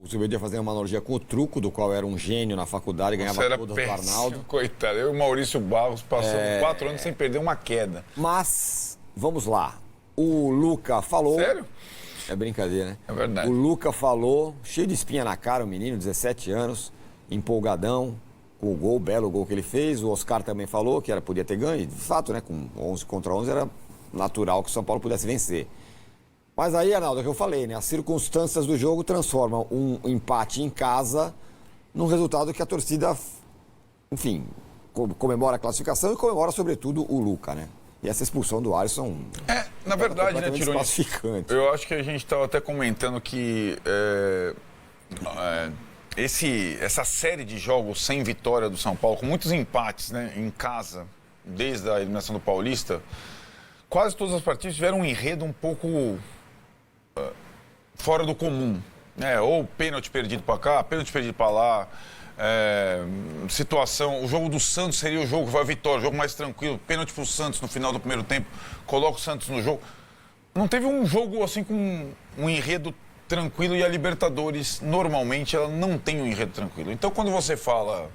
O Zubeldia fazendo uma analogia com o Truco, do qual era um gênio na faculdade, ganhava todas do Arnaldo. Coitado, eu e o Maurício Barros passamos 4 anos sem perder uma queda. Mas, vamos lá. O Luca falou... Sério? É brincadeira, né? É verdade. O Luca falou, cheio de espinha na cara, o menino, 17 anos, empolgadão, com o gol, o belo gol que ele fez. O Oscar também falou que podia ter ganho. E, de fato, né, com 11 contra 11 era natural que o São Paulo pudesse vencer. Mas aí, Arnaldo, é o que eu falei, né? As circunstâncias do jogo transformam um empate em casa num resultado que a torcida, enfim, comemora a classificação e comemora, sobretudo, o Luca, né? E essa expulsão do Alisson... na verdade, né, Tironi? Eu acho que a gente estava até comentando que essa série de jogos sem vitória do São Paulo, com muitos empates, né, em casa, desde a eliminação do Paulista, quase todas as partidas tiveram um enredo um pouco fora do comum, né? Ou pênalti perdido para cá, pênalti perdido para lá. Situação, o jogo do Santos seria o jogo que vai a vitória, o jogo mais tranquilo, pênalti pro Santos no final do primeiro tempo, coloca o Santos no jogo. Não teve um jogo assim com um enredo tranquilo, e a Libertadores normalmente ela não tem um enredo tranquilo. Então quando você fala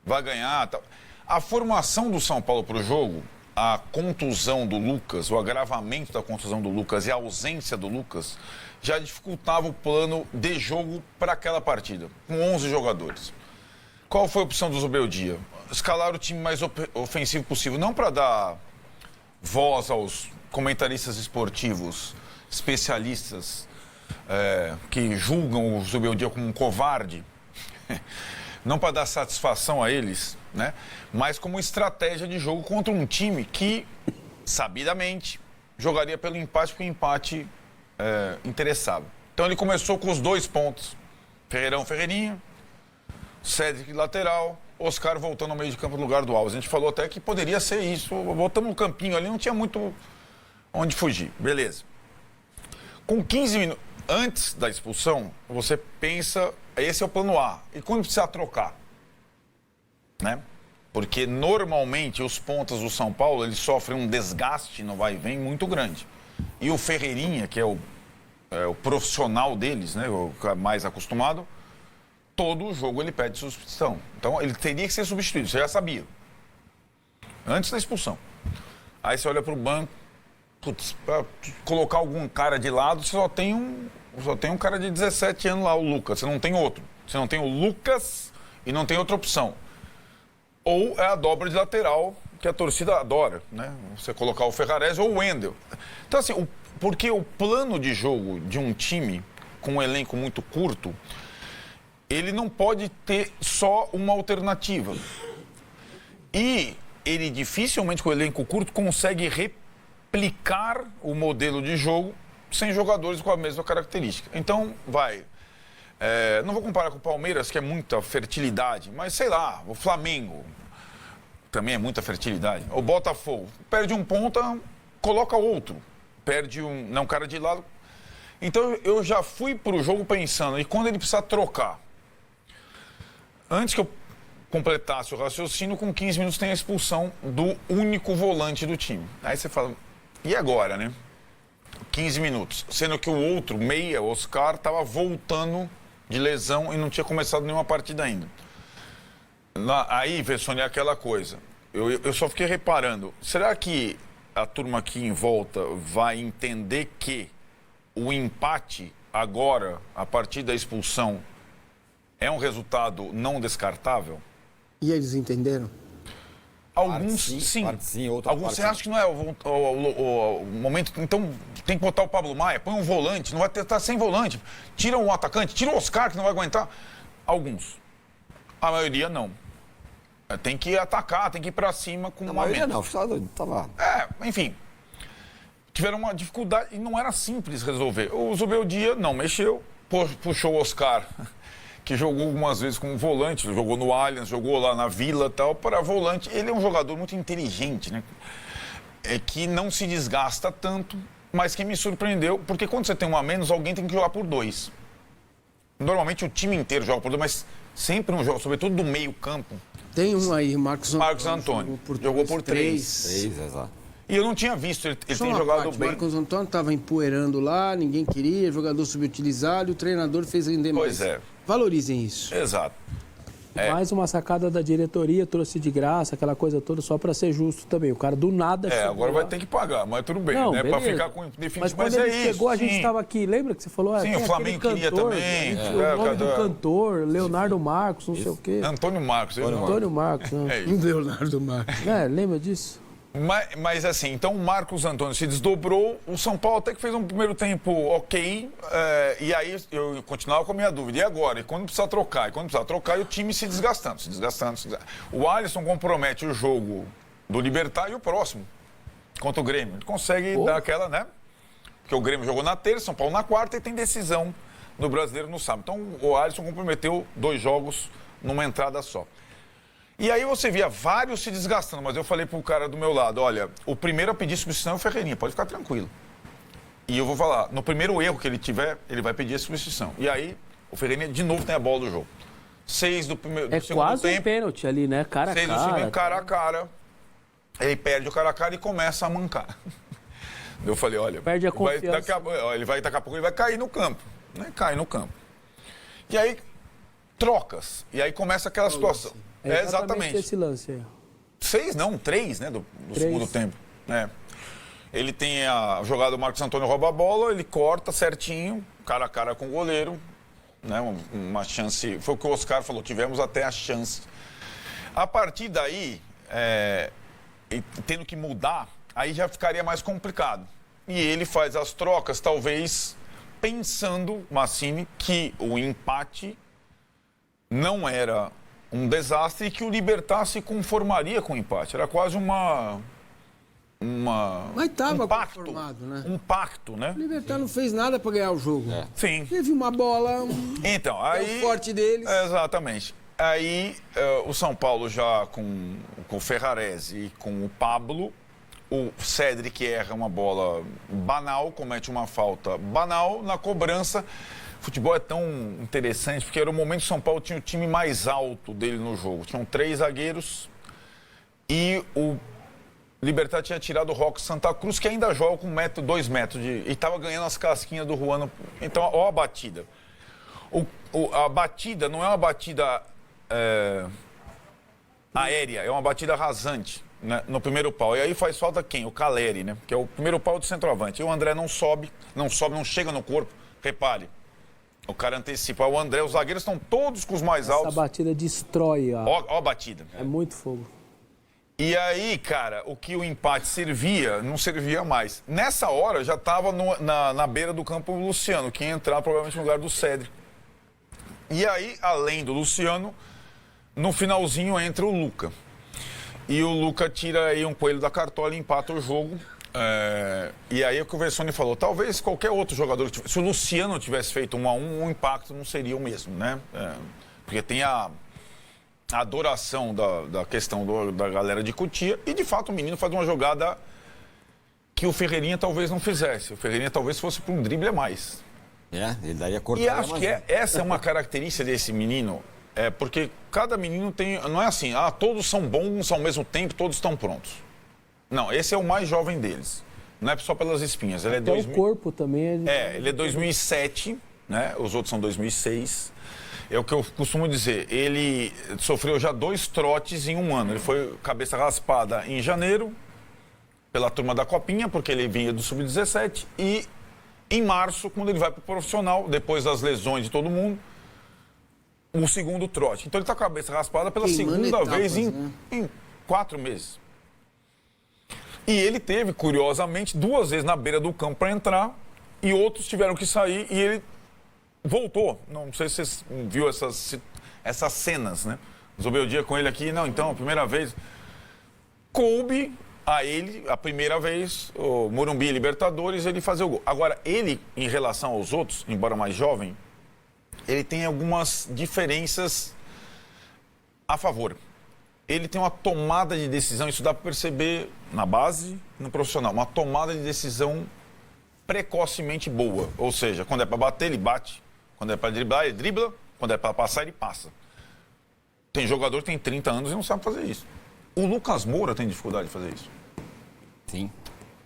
vai ganhar, tal, a formação do São Paulo pro jogo, a contusão do Lucas, o agravamento da contusão do Lucas e a ausência do Lucas já dificultava o plano de jogo para aquela partida, com 11 jogadores. Qual foi a opção do Zubeldia? Escalar o time mais ofensivo possível, não para dar voz aos comentaristas esportivos, especialistas que julgam o Zubeldia como um covarde, não para dar satisfação a eles, né? Mas como estratégia de jogo contra um time que, sabidamente, jogaria pelo empate, porque o empate interessava. Então ele começou com os 2 pontos, Ferreirinha, Cédric lateral, Oscar voltando ao meio de campo no lugar do Alves. A gente falou até que poderia ser isso. Voltamos no campinho ali, não tinha muito onde fugir. Beleza. Com 15 minutos antes da expulsão, você pensa, esse é o plano A. E quando precisar trocar? Né? Porque normalmente os pontas do São Paulo, eles sofrem um desgaste no vai e vem muito grande. E o Ferreirinha, que é o profissional deles, né, o mais acostumado, todo o jogo ele pede substituição. Então, ele teria que ser substituído, você já sabia. Antes da expulsão. Aí você olha para o banco, putz, para colocar algum cara de lado, você só tem um cara de 17 anos lá, o Lucas. Você não tem outro. Você não tem o Lucas e não tem outra opção. Ou é a dobra de lateral, que a torcida adora, né? Você colocar o Ferrarese ou o Wendel. Então, assim, porque o plano de jogo de um time com um elenco muito curto, ele não pode ter só uma alternativa. E ele dificilmente, com o elenco curto, consegue replicar o modelo de jogo sem jogadores com a mesma característica. Então, não vou comparar com o Palmeiras, que é muita fertilidade, mas sei lá, o Flamengo também é muita fertilidade. O Botafogo perde um ponta, coloca outro. Perde um cara de lado. Então, eu já fui pro jogo pensando, e quando ele precisar trocar? Antes que eu completasse o raciocínio, com 15 minutos tem a expulsão do único volante do time. Aí você fala, e agora, né? 15 minutos. Sendo que o outro, meia, Oscar, estava voltando de lesão e não tinha começado nenhuma partida ainda. Aí, Vessone, é aquela coisa. Eu só fiquei reparando, será que a turma aqui em volta vai entender que o empate agora, a partir da expulsão, é um resultado não descartável? E eles entenderam? Alguns sim. Alguns você acha que não é o momento. Então tem que botar o Pablo Maia, põe um volante, não vai estar sem volante. Tira um atacante, tira o Oscar, que não vai aguentar. Alguns. A maioria não. Tem que atacar, tem que ir pra cima com a maioria não, tava... enfim. Tiveram uma dificuldade e não era simples resolver. O Zubeldia não mexeu, puxou o Oscar, que jogou algumas vezes como volante, jogou no Allianz, jogou lá na Vila e tal, para volante. Ele é um jogador muito inteligente, né? Que não se desgasta tanto, mas que me surpreendeu, porque quando você tem um a menos, alguém tem que jogar por 2. Normalmente o time inteiro joga por 2, mas sempre um jogo, sobretudo do meio campo. Tem um aí, Marcos Antônio. Jogou por 3. Exato. E eu não tinha visto, ele Só tem uma jogado parte, bem. Marcos Antônio estava empoeirando lá, ninguém queria, jogador subutilizado, o treinador fez render mais. Pois é. Valorizem isso. Exato. Mais uma sacada da diretoria, trouxe de graça, aquela coisa toda, só para ser justo também. O cara do nada chegou Agora vai lá. ter que pagar, mas tudo bem, Não, né? Pra beleza. ficar com definitivo. Mas quando ele chegou, a gente sim. estava aqui. Lembra que você falou? Sim, tem o Flamengo aquele queria cantor, também. O nome do cantor, Leonardo Marcos, não sei o quê. Antônio Marcos. ele não- Antônio Marcos, né? É isso. Leonardo Marcos. Lembra disso? Mas assim, então o Marcos Antônio se desdobrou, o São Paulo até que fez um primeiro tempo ok, e aí eu continuava com a minha dúvida, e agora? E quando precisa trocar? E quando precisa trocar, e o time se desgastando. O Alisson compromete o jogo do Libertad e o próximo, contra o Grêmio. Ele consegue dar aquela, né? Porque o Grêmio jogou na terça, São Paulo na quarta, e tem decisão do Brasileiro no sábado. Então o Alisson comprometeu 2 jogos numa entrada só. E aí você via vários se desgastando, mas eu falei pro cara do meu lado, olha, o primeiro a pedir substituição é o Ferreirinha, pode ficar tranquilo. E eu vou falar, no primeiro erro que ele tiver, ele vai pedir a substituição. E aí, o Ferreirinha de novo tem a bola do jogo. 6 do primeiro do segundo quase tempo. um pênalti ali, né? Cara a 6 do cara. segundo, cara a cara. Ele perde o cara a cara e começa a mancar. Eu falei, olha, Perde a confiança. daqui a pouco ele vai cair no campo. Né? Cai no campo. E aí, trocas. E aí começa aquela situação. É exatamente. esse lance aí. 6 não, 3, né, do segundo tempo. Ele tem a jogada do Marcos Antônio rouba a bola, ele corta certinho, cara a cara com o goleiro, né, uma chance, foi o que o Oscar falou, tivemos até a chance. A partir daí, tendo que mudar, aí já ficaria mais complicado. E ele faz as trocas, talvez pensando, Massini, que o empate não era um desastre e que o Libertad se conformaria com o empate. Era quase Mas estava pacto, conformado, né? um pacto, né? O Libertad não fez nada para ganhar o jogo. Sim. Teve uma bola, Então, aí... o forte deles. Exatamente. Aí, o São Paulo já com o Ferrarese e com o Pablo, o Cédric erra uma bola banal, comete uma falta banal na cobrança. Futebol é tão interessante, porque era o momento que o São Paulo tinha o time mais alto dele no jogo. Tinham 3 zagueiros e o Libertad tinha tirado o Roque Santa Cruz, que ainda joga com 2 metros e estava ganhando as casquinhas do Juan. Então, ó a batida. A batida não é uma batida aérea, é uma batida rasante, né, no primeiro pau. E aí faz falta quem? O Caleri, né? Que é o primeiro pau do centroavante. E o André não chega no corpo. Repare. O cara antecipa. O André, os zagueiros estão todos com os mais altos. Essa batida destrói Ó a batida. É muito fogo. E aí, cara, o que o empate servia, não servia mais. Nessa hora, já estava na beira do campo o Luciano, que ia entrar provavelmente no lugar do Cédric. E aí, além do Luciano, no finalzinho entra o Luca. E o Luca tira aí um coelho da cartola e empata o jogo. E aí o que o Vessone falou, talvez qualquer outro jogador, se o Luciano tivesse feito 1-1, o impacto não seria o mesmo, né? Porque tem a adoração da questão da galera de Cotia, e de fato o menino faz uma jogada que o Ferreirinha talvez não fizesse. O Ferreirinha talvez fosse para um drible a mais. Ele daria cortar. E acho que essa é uma característica desse menino, porque cada menino tem, não é assim, todos são bons ao mesmo tempo, todos estão prontos. Não, esse é o mais jovem deles. Não é só pelas espinhas. Ele Até o corpo também ele é 2007, né? Os outros são 2006. É o que eu costumo dizer. Ele sofreu já 2 trotes em um ano. Ele foi cabeça raspada em janeiro, pela turma da Copinha, porque ele vinha do Sub-17. E em março, quando ele vai para o profissional, depois das lesões de todo mundo, o segundo trote. Então ele está com a cabeça raspada pela segunda vez em 4 meses. E ele teve, curiosamente, 2 vezes na beira do campo para entrar e outros tiveram que sair e ele voltou. Não sei se vocês viram essas cenas, né? Resolveu o dia com ele aqui. Não, então, a primeira vez, coube a ele, a primeira vez, o Morumbi Libertadores, ele fazer o gol. Agora, ele, em relação aos outros, embora mais jovem, ele tem algumas diferenças a favor. Ele tem uma tomada de decisão, isso dá para perceber na base e no profissional, uma tomada de decisão precocemente boa. Ou seja, quando é para bater, ele bate. Quando é para driblar, ele dribla. Quando é para passar, ele passa. Tem jogador que tem 30 anos e não sabe fazer isso. O Lucas Moura tem dificuldade de fazer isso. Sim.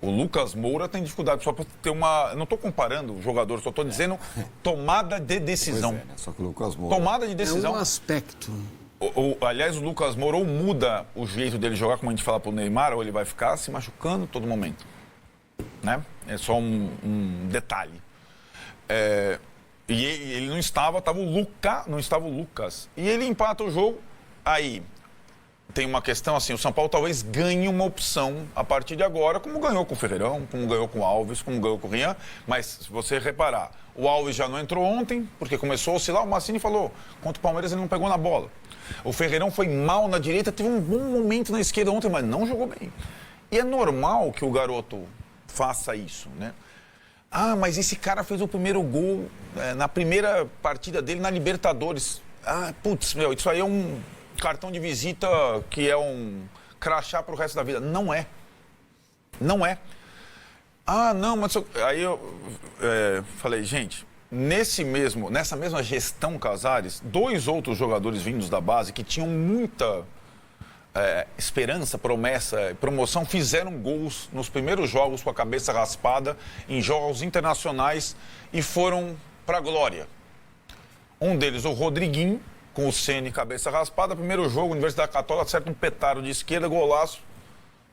O Lucas Moura tem dificuldade, só para ter uma... Eu não estou comparando o jogador, só estou dizendo tomada de decisão. Pois é, né? Só que o Lucas Moura... Tomada de decisão. É um aspecto. Aliás, o Lucas Moura ou muda o jeito dele jogar, como a gente fala pro Neymar, ou ele vai ficar se machucando todo momento. Né? É só um detalhe. E ele não estava o Lucas. E ele empata o jogo, aí tem uma questão assim, o São Paulo talvez ganhe uma opção a partir de agora, como ganhou com o Ferreirão, como ganhou com o Alves, como ganhou com o Rian, mas se você reparar, o Alves já não entrou ontem, porque começou a oscilar, o Mancini falou, contra o Palmeiras ele não pegou na bola. O Ferreirão foi mal na direita, teve um bom momento na esquerda ontem, mas não jogou bem. E é normal que o garoto faça isso, né? Ah, mas esse cara fez o primeiro gol na primeira partida dele na Libertadores. Ah, putz, meu, isso aí é um cartão de visita que é um crachá pro resto da vida. Não é. Não é. Ah, não, mas... Aí eu falei, gente, nessa mesma gestão Casares, 2 outros jogadores vindos da base que tinham muita esperança, promessa, promoção, fizeram gols nos primeiros jogos com a cabeça raspada, em jogos internacionais e foram pra glória. Um deles, o Rodriguinho, com o Ceni cabeça raspada, primeiro jogo, Universidade Católica, acerta um petardo de esquerda, golaço.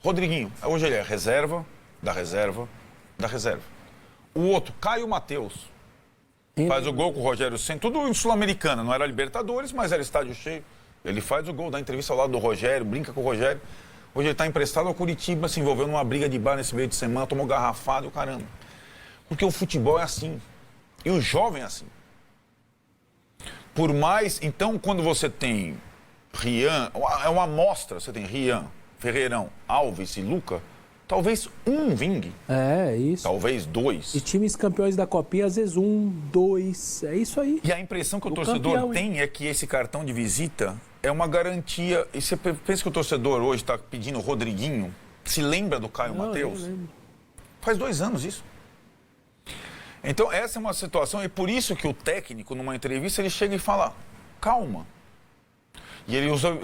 Rodriguinho, hoje ele é reserva, da reserva, da reserva. O outro, Caio Mateus, faz o gol com o Rogério Ceni, tudo em Sul-Americana, não era Libertadores, mas era estádio cheio. Ele faz o gol, dá entrevista ao lado do Rogério, brinca com o Rogério. Hoje ele está emprestado ao Curitiba, se envolveu numa briga de bar nesse meio de semana, tomou garrafada e o caramba. Porque o futebol é assim, e o jovem é assim. Por mais, então, quando você tem Rian, é uma amostra, você tem Rian, Ferreirão, Alves e Luca, talvez um vingue. É, isso. Talvez 2. E times campeões da Copinha, às vezes 1, 2, é isso aí. E a impressão que o torcedor campeão, tem é que esse cartão de visita é uma garantia. E você pensa que o torcedor hoje está pedindo o Rodriguinho, se lembra do Caio Mateus? Faz 2 anos isso. Então, essa é uma situação, e por isso que o técnico, numa entrevista, ele chega e fala, calma. E ele usa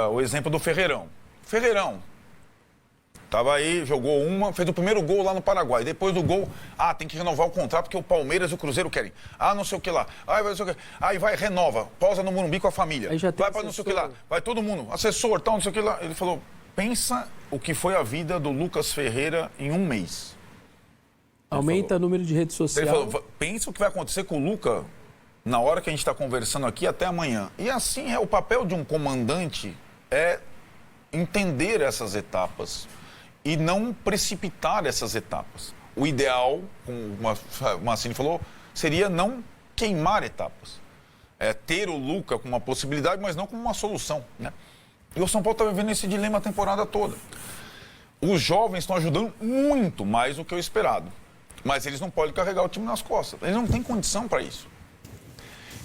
o exemplo do Ferreirão. Ferreirão, estava aí, jogou fez o primeiro gol lá no Paraguai. Depois do gol, tem que renovar o contrato porque o Palmeiras e o Cruzeiro querem. Não sei o que lá. Não sei o que. Aí vai, renova, pausa no Morumbi com a família. Vai para não sei o que lá. Vai todo mundo, assessor, tal, não sei o que lá. Ele falou, pensa o que foi a vida do Lucas Ferreira em 1 mês. Aumenta o número de rede social. Ele falou, pensa o que vai acontecer com o Luca na hora que a gente está conversando aqui até amanhã. E assim o papel de um comandante é entender essas etapas e não precipitar essas etapas. O ideal, como o Mancini falou, seria não queimar etapas. Ter o Luca como uma possibilidade, mas não como uma solução, né? E o São Paulo está vivendo esse dilema a temporada toda. Os jovens estão ajudando muito mais do que o esperado. Mas eles não podem carregar o time nas costas. Eles não têm condição para isso.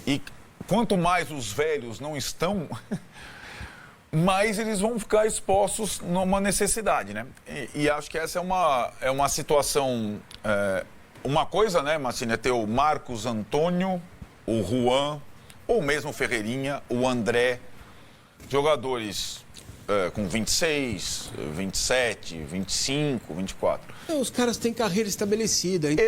E quanto mais os velhos não estão, mais eles vão ficar expostos numa necessidade, né? E acho que essa é uma situação... uma coisa, né, Mancini, é ter o Marcos Antônio, o Juan, ou mesmo o Ferreirinha, o André, jogadores... com 26, 27, 25, 24. Os caras têm carreira estabelecida. Então...